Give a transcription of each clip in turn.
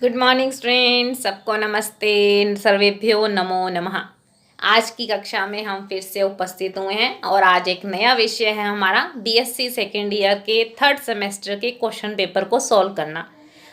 Good morning students, सबको नमस्ते। सर्वेभ्यो नमो नमः। आज की कक्षा में हम फिर से उपस्थित हुए हैं और आज एक नया विषय है हमारा बीएससी सेकेंड ईयर के थर्ड सेमेस्टर के क्वेश्चन पेपर को सॉल्व करना।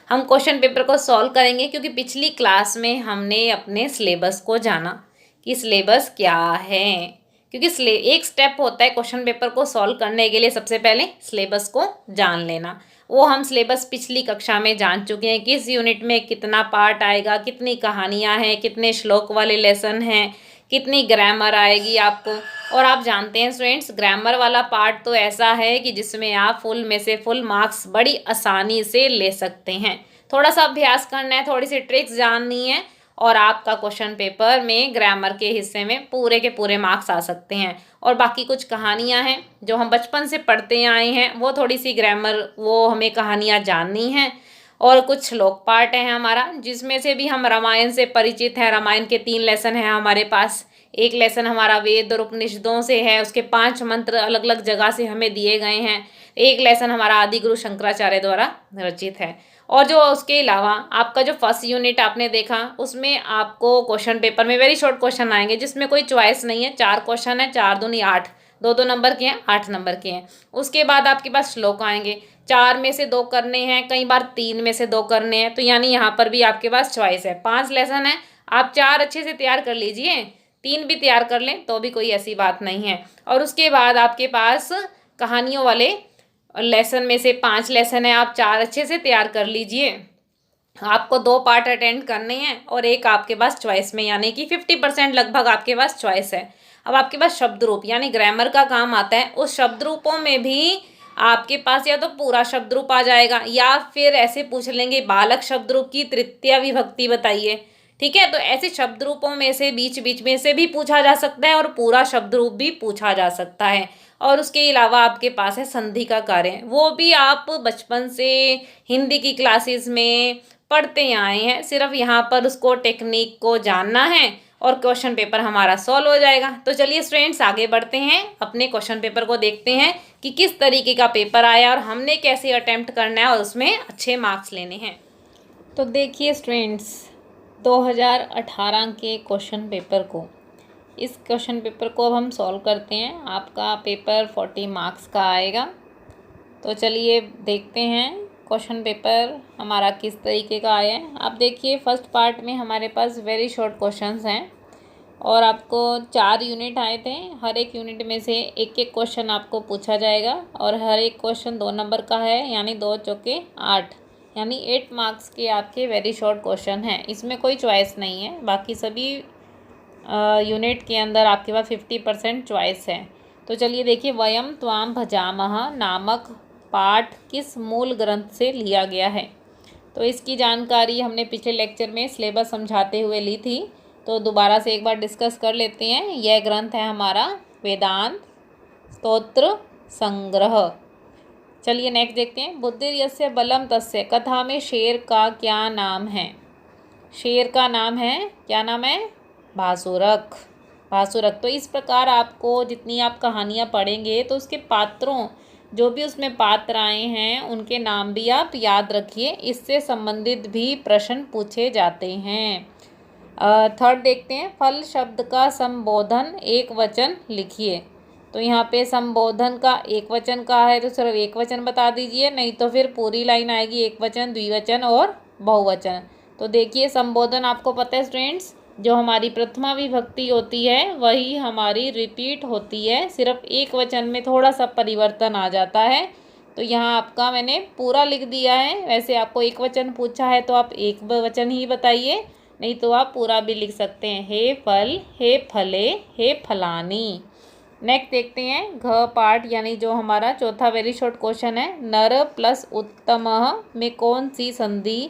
हम क्वेश्चन पेपर को सॉल्व करेंगे क्योंकि पिछली क्लास में हमने अपने सिलेबस को जाना कि सिलेबस क्या है। क्योंकि एक स्टेप होता है क्वेश्चन पेपर को सॉल्व करने के लिए, सबसे पहले सिलेबस को जान लेना। वो हम सिलेबस पिछली कक्षा में जान चुके हैं, किस यूनिट में कितना पार्ट आएगा, कितनी कहानियाँ हैं, कितने श्लोक वाले लेसन हैं, कितनी ग्रामर आएगी आपको। और आप जानते हैं स्टूडेंट्स, ग्रामर वाला पार्ट तो ऐसा है कि जिसमें आप फुल में से फुल मार्क्स बड़ी आसानी से ले सकते हैं। थोड़ा सा अभ्यास करना है, थोड़ी सी ट्रिक्स जाननी है और आपका क्वेश्चन पेपर में ग्रामर के हिस्से में पूरे के पूरे मार्क्स आ सकते हैं। और बाकी कुछ कहानियाँ हैं जो हम बचपन से पढ़ते आए हैं, वो थोड़ी सी ग्रामर, वो हमें कहानियाँ जाननी हैं। और कुछ श्लोक पार्ट है हमारा, जिसमें से भी हम रामायण से परिचित हैं। रामायण के 3 लेसन हैं हमारे पास। एक लेसन हमारा वेद और उपनिषदों से है, उसके 5 मंत्र अलग अलग जगह से हमें दिए गए हैं। एक लेसन हमारा आदि गुरु शंकराचार्य द्वारा रचित है। और जो उसके अलावा आपका जो फर्स्ट यूनिट आपने देखा, उसमें आपको क्वेश्चन पेपर में वेरी शॉर्ट क्वेश्चन आएंगे जिसमें कोई चॉइस नहीं है। 4 क्वेश्चन है, 4 दूनी 8, 2 नंबर के हैं, 8 नंबर के हैं। उसके बाद आपके पास श्लोक आएंगे, 4 में से 2 करने हैं, कई बार 3 में से 2 करने हैं। तो यानी यहाँ पर भी आपके पास चॉइस है। 5 लेसन है, आप 4 अच्छे से तैयार कर लीजिए, 3 भी तैयार कर लें तो भी कोई ऐसी बात नहीं है। और उसके बाद आपके पास कहानियों वाले लेसन में से 5 लेसन है, आप 4 अच्छे से तैयार कर लीजिए। आपको 2 पार्ट अटेंड करने हैं और एक आपके पास चॉइस में, यानी कि 50% लगभग आपके पास चॉइस है। अब आपके पास शब्द रूप यानी ग्रामर का काम आता है। उस शब्द रूपों में भी आपके पास या तो पूरा शब्द रूप आ जाएगा या फिर ऐसे पूछ लेंगे बालक शब्द रूप की तृतीया विभक्ति बताइए। ठीक है, तो ऐसे शब्द रूपों में से बीच बीच में से भी पूछा जा सकता है और पूरा शब्द रूप भी पूछा जा सकता है। और उसके अलावा आपके पास है संधि का कार्य, वो भी आप बचपन से हिंदी की क्लासेस में पढ़ते आए हैं। सिर्फ यहाँ पर उसको टेक्निक को जानना है और क्वेश्चन पेपर हमारा सॉल्व हो जाएगा। तो चलिए स्टूडेंट्स, आगे बढ़ते हैं, अपने क्वेश्चन पेपर को देखते हैं कि किस तरीके का पेपर आया और हमने कैसे अटेम्प्ट करना है और उसमें अच्छे मार्क्स लेने हैं। तो देखिए स्टूडेंट्स, 2018 के क्वेश्चन पेपर को, इस क्वेश्चन पेपर को अब हम सॉल्व करते हैं। आपका पेपर 40 मार्क्स का आएगा। तो चलिए देखते हैं क्वेश्चन पेपर हमारा किस तरीके का आया है। आप देखिए, फर्स्ट पार्ट में हमारे पास वेरी शॉर्ट क्वेश्चंस हैं और आपको 4 यूनिट आए थे। हर एक यूनिट में से एक एक क्वेश्चन आपको पूछा जाएगा और हर एक क्वेश्चन 2 नंबर का है, यानी 2 चौके 8, यानी 8 मार्क्स के आपके वेरी शॉर्ट क्वेश्चन हैं। इसमें कोई चॉइस नहीं है, बाकी सभी यूनिट के अंदर आपके पास 50% चॉइस है। तो चलिए देखिए, वयम त्वाम भजामह नामक पाठ किस मूल ग्रंथ से लिया गया है। तो इसकी जानकारी हमने पिछले लेक्चर में सिलेबस समझाते हुए ली थी, तो दोबारा से एक बार डिस्कस कर लेते हैं। यह ग्रंथ है हमारा वेदांत स्तोत्र संग्रह। चलिए नेक्स्ट देखते हैं। बुद्धिर्यस्य बलम तस्य कथा में शेर का क्या नाम है। शेर का नाम है, क्या नाम है? भासुरक। भासुरक। तो इस प्रकार आपको जितनी आप कहानियाँ पढ़ेंगे तो उसके पात्रों, जो भी उसमें पात्र आए हैं, उनके नाम भी आप याद रखिए। इससे संबंधित भी प्रश्न पूछे जाते हैं। थर्ड देखते हैं, फल शब्द का संबोधन एक वचन लिखिए। तो यहाँ पे संबोधन का एक वचन का है तो सिर्फ एक वचन बता दीजिए, नहीं तो फिर पूरी लाइन आएगी एक वचन, द्विवचन और बहुवचन। तो देखिए, संबोधन आपको पता है स्टूडेंट्स, जो हमारी प्रथमा विभक्ति होती है वही हमारी रिपीट होती है, सिर्फ एक वचन में थोड़ा सा परिवर्तन आ जाता है। तो यहाँ आपका मैंने पूरा लिख दिया है। वैसे आपको एक वचन पूछा है तो आप एक वचन ही बताइए, नहीं तो आप पूरा भी लिख सकते हैं। हे फल, हे फले, हे फलानी। नेक्स्ट देखते हैं, घ पार्ट यानी जो हमारा चौथा वेरी शॉर्ट क्वेश्चन है, नर प्लस उत्तमः में कौन सी संधि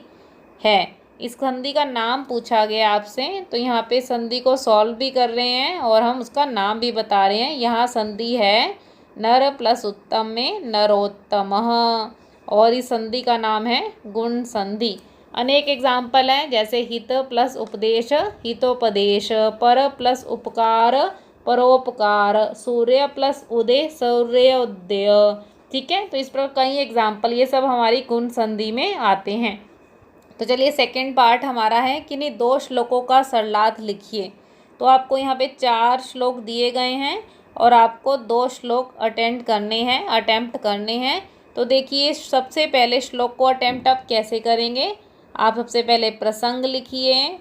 है। इस संधि का नाम पूछा गया आपसे, तो यहाँ पे संधि को सॉल्व भी कर रहे हैं और हम उसका नाम भी बता रहे हैं। यहाँ संधि है नर प्लस उत्तम में नरोत्तमः और इस संधि का नाम है गुण संधि। अनेक एग्जाम्पल हैं, जैसे हित प्लस उपदेश हितोपदेश, पर प्लस उपकार परोपकार, सूर्य प्लस उदय सूर्योदय। ठीक है, तो इस पर कई एग्जाम्पल, ये सब हमारी गुण संधि में आते हैं। तो चलिए सेकंड पार्ट हमारा है कि नहीं 2 श्लोकों का सरलार्थ लिखिए। तो आपको यहाँ पे 4 श्लोक दिए गए हैं और आपको 2 श्लोक अटेम्प्ट करने हैं। तो देखिए सबसे पहले श्लोक को अटेम्प्ट आप कैसे करेंगे। आप सबसे पहले प्रसंग लिखिए,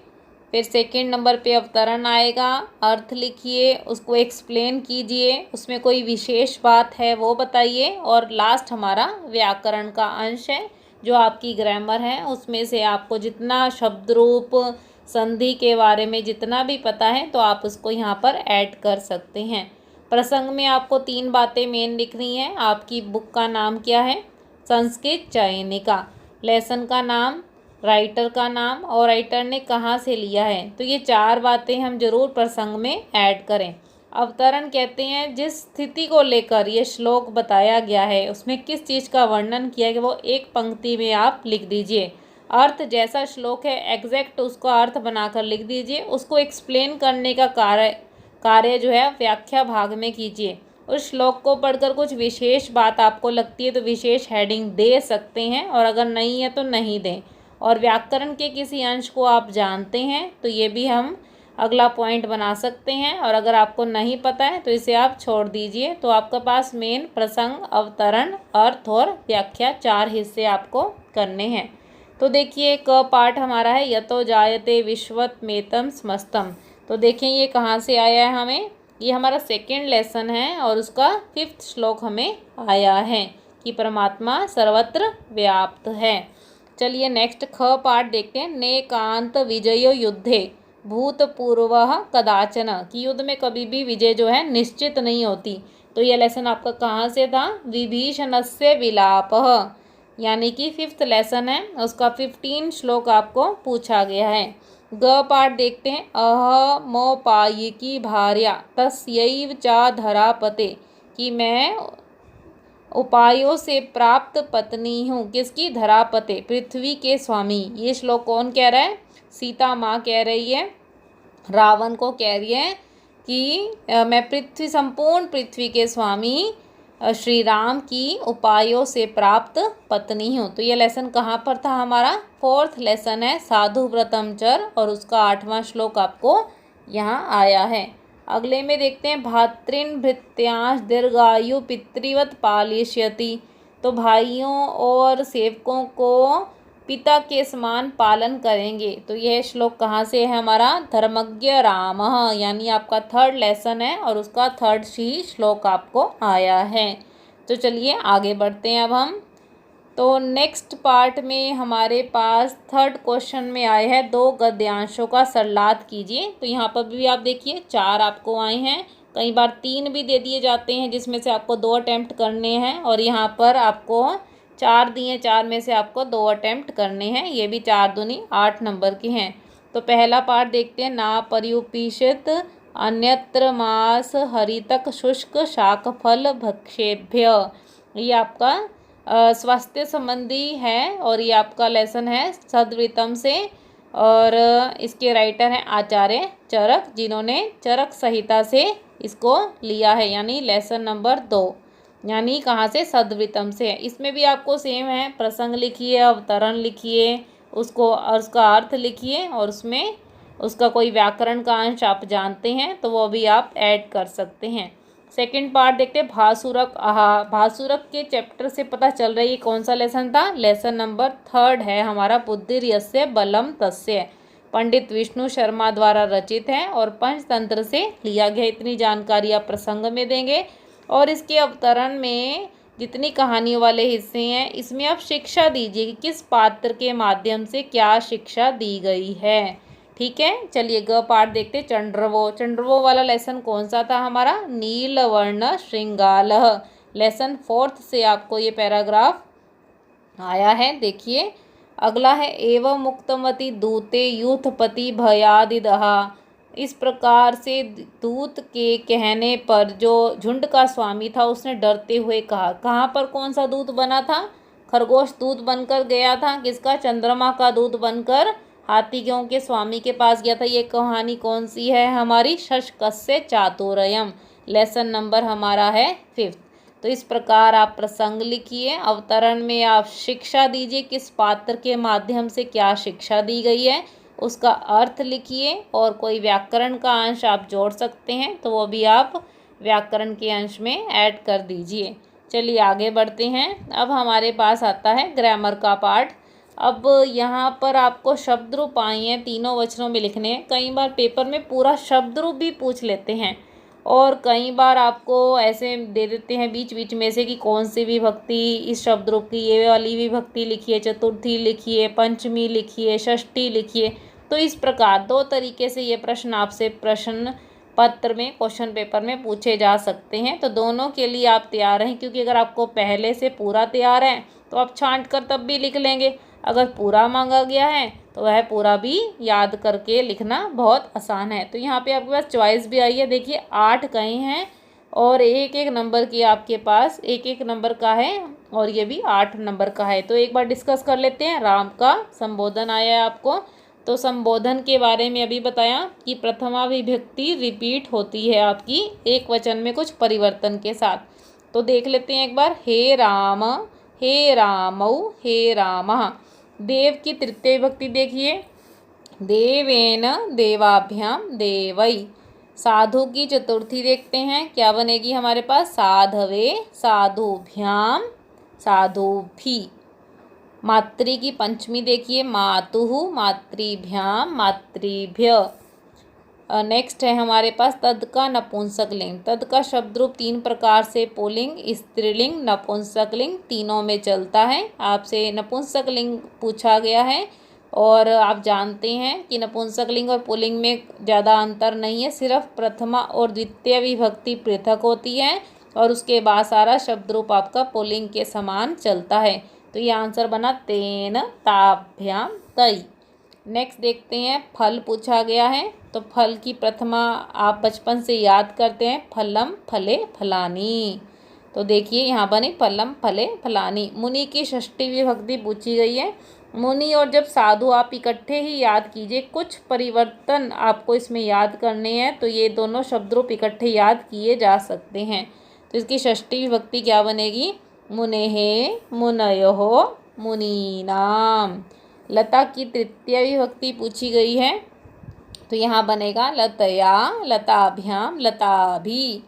फिर सेकंड नंबर पे अवतरण आएगा, अर्थ लिखिए, उसको एक्सप्लेन कीजिए, उसमें कोई विशेष बात है वो बताइए, और लास्ट हमारा व्याकरण का अंश है जो आपकी ग्रामर है। उसमें से आपको जितना शब्द रूप संधि के बारे में जितना भी पता है तो आप उसको यहाँ पर ऐड कर सकते हैं। प्रसंग में आपको 3 बातें मेन लिखनी है। आपकी बुक का नाम क्या है, संस्कृत चयनिका, लेसन का नाम, राइटर का नाम और राइटर ने कहाँ से लिया है। तो ये 4 बातें हम जरूर प्रसंग में ऐड करें। अवतरण कहते हैं जिस स्थिति को लेकर ये श्लोक बताया गया है उसमें किस चीज़ का वर्णन किया है वो एक पंक्ति में आप लिख दीजिए। अर्थ जैसा श्लोक है एग्जैक्ट उसका अर्थ बनाकर लिख दीजिए। उसको एक्सप्लेन करने का कार्य जो है व्याख्या भाग में कीजिए। उस श्लोक को पढ़कर कुछ विशेष बात आपको लगती है तो विशेष हेडिंग दे सकते हैं, और अगर नहीं है तो नहीं दें। और व्याकरण के किसी अंश को आप जानते हैं तो ये भी हम अगला पॉइंट बना सकते हैं, और अगर आपको नहीं पता है तो इसे आप छोड़ दीजिए। तो आपके पास मेन प्रसंग, अवतरण, अर्थ और व्याख्या 4 हिस्से आपको करने हैं। तो देखिए क पार्ट हमारा है यतो जायते विश्वत्मेतम समस्तम। तो देखिए ये कहाँ से आया है हमें, ये हमारा सेकेंड लेसन है और उसका 5th श्लोक हमें आया है कि परमात्मा सर्वत्र व्याप्त है। चलिए नेक्स्ट ख पार्ट देखते हैं। नेकांत विजयो युद्धे भूतपूर्व कदाचन, कि युद्ध में कभी भी विजय जो है निश्चित नहीं होती। तो ये लेसन आपका कहाँ से था, विभीषणस्य विलाप, यानी कि 5th लेसन है, उसका 15 श्लोक आपको पूछा गया है। ग पार्ट देखते हैं। अहमोपायिकी भार्या तस्यैव चा धरापते, कि मैं उपायों से प्राप्त पत्नी हूँ, किसकी, धरापते, पृथ्वी के स्वामी। ये श्लोक कौन कह रहा है, सीता माँ कह रही है, रावण को कह रही है कि मैं संपूर्ण पृथ्वी के स्वामी श्री राम की उपायों से प्राप्त पत्नी हूँ। तो ये लेसन कहाँ पर था हमारा, 4th लेसन है साधु व्रतम चर, और उसका 8वां श्लोक आपको यहाँ आया है। अगले में देखते हैं। भातृन भृत्यांश दीर्घायु पितृवत पालिष्यति, तो भाइयों और सेवकों को पिता के समान पालन करेंगे। तो यह श्लोक कहाँ से है हमारा, धर्मज्ञ राम, यानी आपका 3rd लेसन है और उसका 3rd ही श्लोक आपको आया है। तो चलिए आगे बढ़ते हैं अब हम। तो नेक्स्ट पार्ट में हमारे पास 3rd क्वेश्चन में आए हैं 2 गद्यांशों का सरलार्थ कीजिए। तो यहाँ पर भी आप देखिए 4 आपको आए हैं, कई बार 3 भी दे दिए जाते हैं जिसमें से आपको 2 अटेम्प्ट करने हैं, और यहाँ पर आपको 4 दिए, 4 में से आपको 2 अटेम्प्ट करने हैं। ये भी 4 दूनी 8 नंबर के हैं। तो पहला पार्ट देखते हैं। ना पर्युपिषित अन्यत्र मास हरितक शुष्क शाक फल भक्षेभ्य, ये आपका स्वास्थ्य संबंधी है और ये आपका लेसन है सद्वृतम से, और इसके राइटर हैं आचार्य चरक, जिन्होंने चरक संहिता से इसको लिया है, यानी लेसन नंबर 2, यानी कहाँ से, सद्वृतम से। इसमें भी आपको सेम है, प्रसंग लिखिए, अवतरण लिखिए, उसको और उसका अर्थ लिखिए, और उसमें उसका कोई व्याकरण का अंश आप जानते हैं तो वो भी आप ऐड कर सकते हैं। सेकंड पार्ट देखते हैं। भासुरक आहा, भासुरक के चैप्टर से पता चल रही है कौन सा लेसन था, लेसन नंबर 3rd है हमारा, बुद्धिर्यस्य बलम तस्य, पंडित विष्णु शर्मा द्वारा रचित है और पंचतंत्र से लिया गया। इतनी जानकारी आप प्रसंग में देंगे, और इसके अवतरण में जितनी कहानियों वाले हिस्से हैं इसमें आप शिक्षा दीजिए कि किस पात्र के माध्यम से क्या शिक्षा दी गई है। ठीक है, चलिए ग पार्ट देखते। चंड्रवो, चंड्रवो वाला लेसन कौन सा था हमारा, नीलवर्ण श्रृंगाल, लेसन 4th से आपको ये पैराग्राफ आया है। देखिए अगला है। एवं मुक्तमति दूते यूथपति भयादिदहा, इस प्रकार से दूत के कहने पर जो झुंड का स्वामी था उसने डरते हुए कहा। कहाँ पर कौन सा दूत बना था, खरगोश दूत बनकर गया था, किसका, चंद्रमा का दूत बनकर हाथीयों के स्वामी के पास गया था। ये कहानी कौन सी है हमारी, शशकस्य चातुर्यम, लेसन नंबर हमारा है 5th। तो इस प्रकार आप प्रसंग लिखिए। अवतरण में आप शिक्षा दीजिए, किस पात्र के माध्यम से क्या शिक्षा दी गई है उसका अर्थ लिखिए। और कोई व्याकरण का अंश आप जोड़ सकते हैं तो वो भी आप व्याकरण के अंश में ऐड कर दीजिए। चलिए आगे बढ़ते हैं। अब हमारे पास आता है ग्रामर का पार्ट। अब यहाँ पर आपको शब्द रूप आई हैं, तीनों वचनों में लिखने हैं। कई बार पेपर में पूरा शब्द रूप भी पूछ लेते हैं और कई बार आपको ऐसे दे देते हैं बीच बीच में से कि कौन सी विभक्ति इस शब्द रूप की, ये वाली विभक्ति लिखिए, चतुर्थी लिखिए, पंचमी लिखिए, षष्ठी लिखिए। तो इस प्रकार दो तरीके से ये प्रश्न आपसे प्रश्न पत्र में क्वेश्चन पेपर में पूछे जा सकते हैं। तो दोनों के लिए आप तैयार हैं, क्योंकि अगर आपको पहले से पूरा तैयार है तो आप छांट कर तब भी लिख लेंगे। अगर पूरा मांगा गया है तो वह पूरा भी याद करके लिखना बहुत आसान है। तो यहाँ पे आपके पास चॉइस भी आई है, देखिए 8 कहीं हैं और एक एक नंबर की आपके पास एक एक नंबर का है और ये भी 8 नंबर का है। तो एक बार डिस्कस कर लेते हैं। राम का संबोधन आया है आपको, तो संबोधन के बारे में अभी बताया कि प्रथमा विभक्ति रिपीट होती है आपकी एक वचन में कुछ परिवर्तन के साथ। तो देख लेते हैं एक बार। हे राम, हे रामौ, हे रामः। देव की तृतीय विभक्ति देखिए, देवेन, देवाभ्याम, देवै। साधु की चतुर्थी देखते हैं, क्या बनेगी हमारे पास, साधवे, साधुभ्याम, साधुभी। मातृ की पंचमी देखिए, मातुः, मातृभ्याम, मातृभ्य। नेक्स्ट है हमारे पास तद का नपुंसकलिंग। तद का शब्द रूप 3 प्रकार से पुल्लिंग, स्त्रीलिंग, नपुंसकलिंग तीनों में चलता है। आपसे नपुंसकलिंग पूछा गया है और आप जानते हैं कि नपुंसकलिंग और पुल्लिंग में ज़्यादा अंतर नहीं है, सिर्फ प्रथमा और द्वितीय विभक्ति पृथक होती है और उसके बाद सारा शब्द रूप आपका पुल्लिंग के समान चलता है। तो ये आंसर बना तेन, ताभ्याम, तई। नेक्स्ट देखते हैं, फल पूछा गया है। तो फल की प्रथमा आप बचपन से याद करते हैं, फलम, फले, फलानी। तो देखिए यहाँ बनी फलम, फले, फलानी। मुनि की षष्ठी विभक्ति पूछी गई है। मुनि और जब साधु आप इकट्ठे ही याद कीजिए, कुछ परिवर्तन आपको इसमें याद करने हैं तो ये दोनों शब्द रूप इकट्ठे याद किए जा सकते हैं। तो इसकी षष्ठी विभक्ति क्या बनेगी, मुनेहे, मुनयोः, मुनीनाम। लता की तृतीय विभक्ति पूछी गई है तो यहाँ बनेगा लतया, लताभ्याम, लताभी।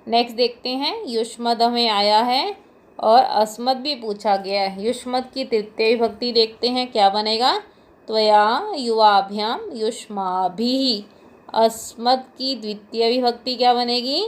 नेक्स्ट देखते हैं, युष्मद में आया है और अस्मद भी पूछा गया है। युष्मद की तृतीय विभक्ति देखते हैं, क्या बनेगा, त्वया, युवाभ्याम, युष्माभिः। अस्मद की द्वितीय विभक्ति क्या बनेगी,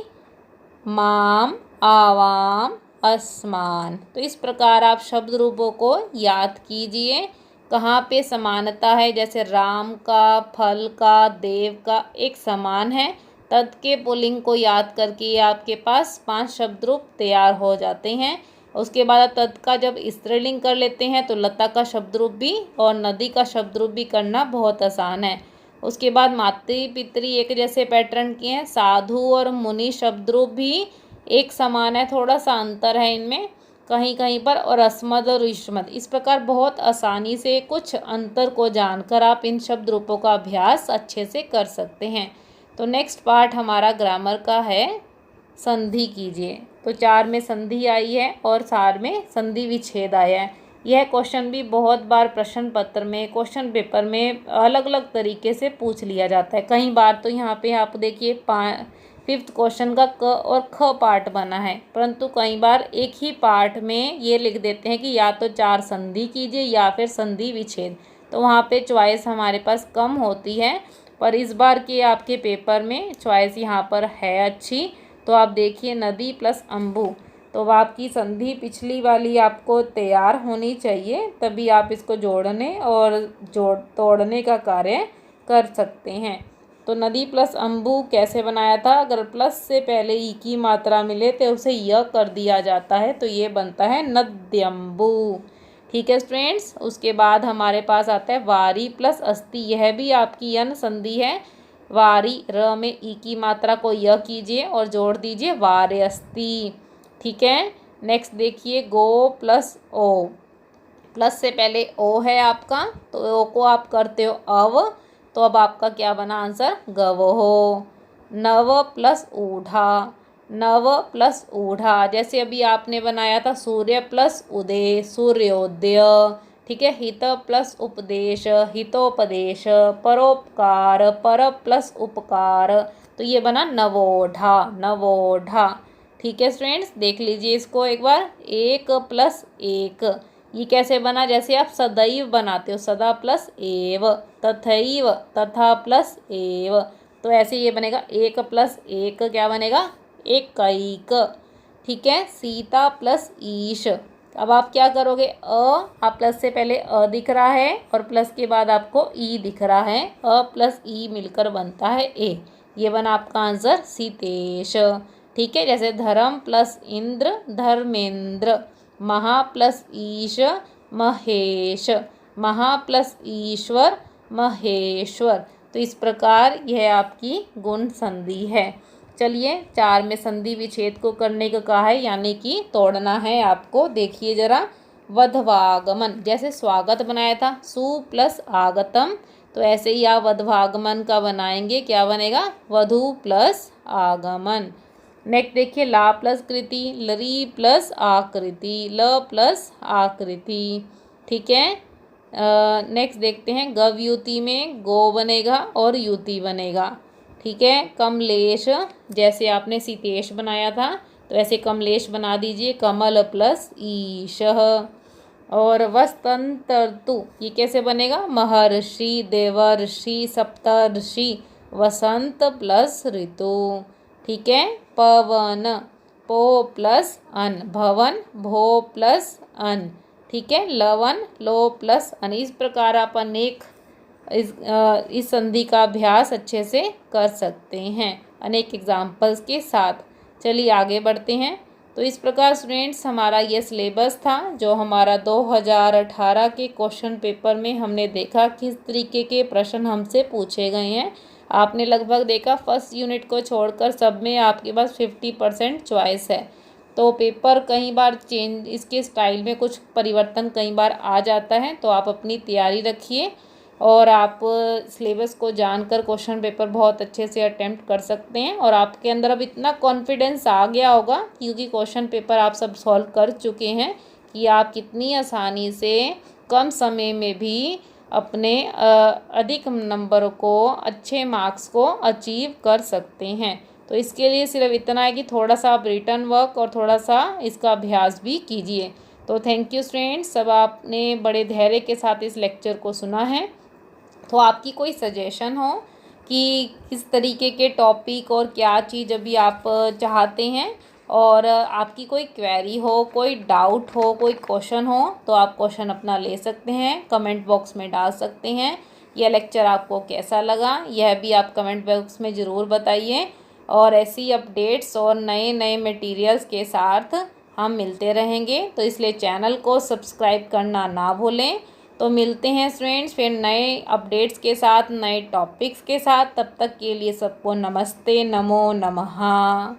माम, आवाम, अस्मान। तो इस प्रकार आप शब्द रूपों को याद कीजिए। कहाँ पे समानता है, जैसे राम का, फल का, देव का एक समान है। तद के पुल्लिंग को याद करके आपके पास 5 शब्द रूप तैयार हो जाते हैं। उसके बाद तद का जब स्त्रीलिंग कर लेते हैं तो लता का शब्द रूप भी और नदी का शब्द रूप भी करना बहुत आसान है। उसके बाद मातृ पितृ एक जैसे पैटर्न के हैं। साधु और मुनि शब्द रूप भी एक समान है, थोड़ा सा अंतर है इनमें कहीं कहीं पर। और अस्मद और युष्मद, इस प्रकार बहुत आसानी से कुछ अंतर को जानकर आप इन शब्द रूपों का अभ्यास अच्छे से कर सकते हैं। तो नेक्स्ट पार्ट हमारा ग्रामर का है, संधि कीजिए। तो 4 में संधि आई है और 4 में संधि विच्छेद आया है। यह क्वेश्चन भी बहुत बार प्रश्न पत्र में, क्वेश्चन पेपर में अलग अलग तरीके से पूछ लिया जाता है। कई बार तो यहाँ पे आप देखिए 5th क्वेश्चन का क और ख पार्ट बना है, परंतु कई बार एक ही पार्ट में ये लिख देते हैं कि या तो 4 संधि कीजिए या फिर संधि विच्छेद। तो वहाँ पे चॉइस हमारे पास कम होती है, पर इस बार के आपके पेपर में चॉइस यहाँ पर है अच्छी। तो आप देखिए नदी प्लस अम्बु, तो आपकी संधि पिछली वाली आपको तैयार होनी चाहिए, तभी आप इसको जोड़ने और तोड़ने का कार्य कर सकते हैं। तो नदी प्लस अम्बु कैसे बनाया था, अगर प्लस से पहले ई की मात्रा मिले तो उसे य कर दिया जाता है, तो ये बनता है नद्यम्बु। ठीक है स्टूडेंट्स। उसके बाद हमारे पास आता है वारी प्लस अस्ति, यह भी आपकी यन संधि है। वारी, र में ई की मात्रा को य कीजिए और जोड़ दीजिए वार्यस्ति। ठीक है। नेक्स्ट देखिए गो प्लस ओ, प्लस से पहले ओ है आपका, तो ओ को आप करते हो अव, तो अब आपका क्या बना आंसर, गवहो। नव प्लस ऊढ़ा, नव प्लस ऊढ़ा, जैसे अभी आपने बनाया था सूर्य प्लस उदय, सूर्योदय। ठीक है, हित प्लस उपदेश, हितोपदेश। परोपकार, पर प्लस उपकार, तो ये बना नवोढ़ा, नवोढ़ा। ठीक है स्टूडेंट्स, देख लीजिए इसको एक बार। एक प्लस एक, ये कैसे बना, जैसे आप सदैव बनाते हो, सदा प्लस एव, तथैव, तथा प्लस एव, तो ऐसे ये बनेगा एक प्लस एक, क्या बनेगा, एकैक। ठीक है, सीता प्लस ईश, अब आप क्या करोगे, आप प्लस से पहले दिख रहा है और प्लस के बाद आपको ई दिख रहा है, प्लस ई मिलकर बनता है ए, ये बना आपका आंसर सीतेश। ठीक है, जैसे धर्म प्लस इंद्र, धर्मेंद्र। महा प्लस ईश, महेश। महा प्लस ईश्वर, महेश्वर। तो इस प्रकार यह आपकी गुण संधि है। चलिए, 4 में संधि विच्छेद को करने को कहा है, यानी कि तोड़ना है आपको। देखिए जरा, वधवागमन, जैसे स्वागत बनाया था सु प्लस आगतम, तो ऐसे ही आप वधवागमन का बनाएंगे, क्या बनेगा, वधु प्लस आगमन। नेक्स्ट देखिए, ला प्लस कृति, लरी प्लस आकृति, ल प्लस आकृति। ठीक है, नेक्स्ट देखते हैं, गवयुति में गो बनेगा और युति बनेगा। ठीक है, कमलेश, जैसे आपने सीतेश बनाया था तो ऐसे कमलेश बना दीजिए, कमल प्लस ईश। और वसंतर्तु, ये कैसे बनेगा, महर्षि, देवर्षि, सप्तर्षि, वसंत प्लस ऋतु। ठीक है, पवन, पो प्लस अन, भवन, भो प्लस अन। ठीक है, लवन, लो प्लस अन। इस प्रकार आप अनेक इस संधि का अभ्यास अच्छे से कर सकते हैं अनेक एग्जाम्पल्स के साथ। चलिए आगे बढ़ते हैं। तो इस प्रकार स्टूडेंट्स हमारा ये सिलेबस था, जो हमारा 2018 के क्वेश्चन पेपर में हमने देखा किस तरीके के प्रश्न हमसे पूछे गए हैं। आपने लगभग देखा फर्स्ट यूनिट को छोड़कर सब में आपके पास 50% चॉइस है। तो पेपर कई बार चेंज, इसके स्टाइल में कुछ परिवर्तन कई बार आ जाता है, तो आप अपनी तैयारी रखिए और आप सिलेबस को जानकर क्वेश्चन पेपर बहुत अच्छे से अटेम्प्ट कर सकते हैं। और आपके अंदर अब इतना कॉन्फिडेंस आ गया होगा, क्योंकि क्वेश्चन पेपर आप सब सॉल्व कर चुके हैं, कि आप कितनी आसानी से कम समय में भी अपने अधिक नंबर को, अच्छे मार्क्स को अचीव कर सकते हैं। तो इसके लिए सिर्फ इतना है कि थोड़ा सा आप रिटर्न वर्क और थोड़ा सा इसका अभ्यास भी कीजिए। तो थैंक यू स्टूडेंट्स, सब आपने बड़े धैर्य के साथ इस लेक्चर को सुना है। तो आपकी कोई सजेशन हो कि किस तरीके के टॉपिक और क्या चीज़ अभी आप चाहते हैं, और आपकी कोई क्वेरी हो, कोई डाउट हो, कोई क्वेश्चन हो, तो आप क्वेश्चन अपना ले सकते हैं, कमेंट बॉक्स में डाल सकते हैं। यह लेक्चर आपको कैसा लगा, यह भी आप कमेंट बॉक्स में ज़रूर बताइए। और ऐसी अपडेट्स और नए नए मटेरियल्स के साथ हम मिलते रहेंगे, तो इसलिए चैनल को सब्सक्राइब करना ना भूलें। तो मिलते हैं स्टूडेंट्स फिर नए अपडेट्स के साथ, नए टॉपिक्स के साथ। तब तक के लिए सबको नमस्ते, नमो नमः।